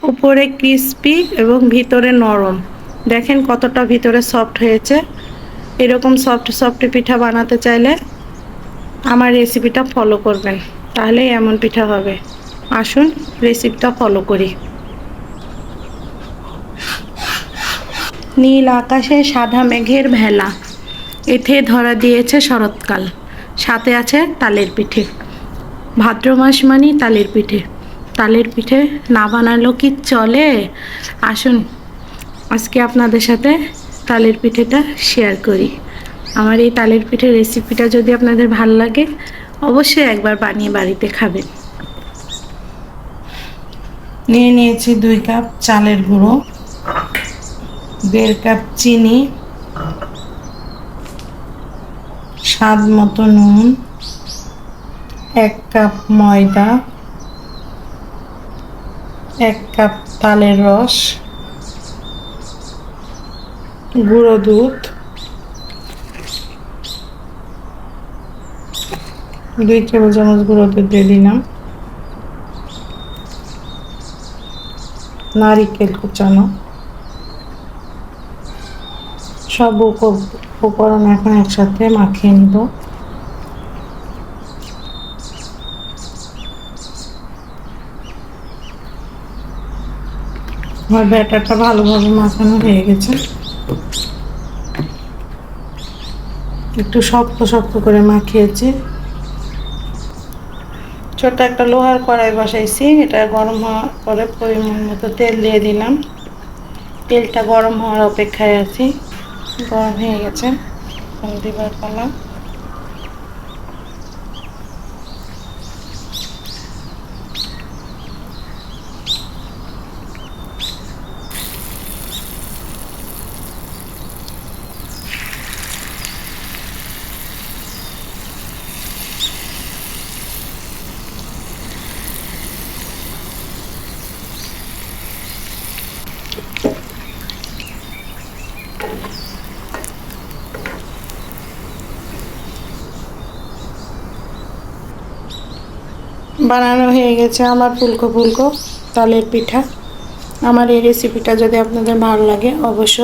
উপরে ক্রিস্পি এবং ভিতরে নরম। দেখেন কতটা ভিতরে সফট হয়েছে। এরকম সফট সফট পিঠা বানাতে চাইলে আমার রেসিপিটা ফলো করবেন, তাহলেই এমন পিঠা হবে। আসুন রেসিপিটা ফলো করি। নীল আকাশে সাদা মেঘের ভেলা, এতে ধরা দিয়েছে শরৎকাল। সাথে আছে তালের পিঠে। ভাদ্র মাস মানেই তালের পিঠে। তালের পিঠে না বানালেও কি চলে? আসুন আজকে আপনাদের সাথে তালের পিঠেটা শেয়ার করি। আমার এই তালের পিঠের রেসিপিটা যদি আপনাদের ভালো লাগে, অবশ্যই একবার বানিয়ে বাড়িতে খাবেন। নিয়ে নিয়েছি 2 কাপ চালের গুঁড়ো, 1.5 কাপ চিনি, স্বাদ মতো নুন, 1 কাপ ময়দা, 1 কাপ তালের রস, গুঁড়ো দুধ, 2 টেবিল চামচ গুঁড়ো দুধ দিয়ে দিলাম, নারিকেল কুচানো। সব উপকরণ এখন একসাথে মাখিয়ে নিব। আমার ব্যাটারটা ভালোভাবে মাখানো হয়ে গেছে। একটু শক্ত শক্ত করে মাখিয়েছি। ছোট একটা লোহার কড়াই বসাইছি, এটা গরম হওয়ার পরে পরিমাণ মতো তেল দিয়ে দিলাম। তেলটা গরম হওয়ার অপেক্ষায় আছি। গরম হয়ে গেছে, দিবার পালা। বানানো হয়ে গেছে আমার ফুলকো ফুলকো তালের পিঠা। আমার এই রেসিপিটা যদি আপনাদের ভালো লাগে, অবশ্য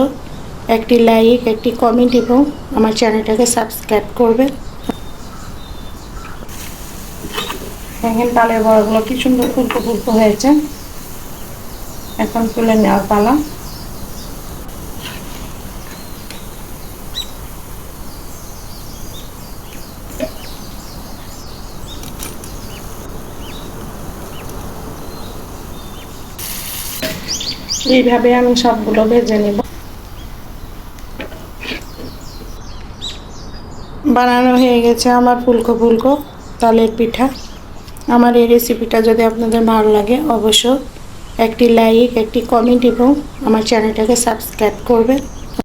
একটি লাইক, একটি কমেন্ট এবং আমার চ্যানেলটাকে সাবস্ক্রাইব করবেন। দেখেন তালের বড়াগুলো কি সুন্দর ফুলকো ফুলকো হয়েছে। এখন তুলে নেওয়ার পালা। এইভাবে আমি সবগুলো ভেজে নেব। বানানো হয়ে গেছে আমার ফুলকো ফুলকো তালের পিঠা। আমার এই রেসিপিটা যদি আপনাদের ভালো লাগে, অবশ্য একটি লাইক, একটি কমেন্ট এবং আমার চ্যানেলটাকে সাবস্ক্রাইব করবেন।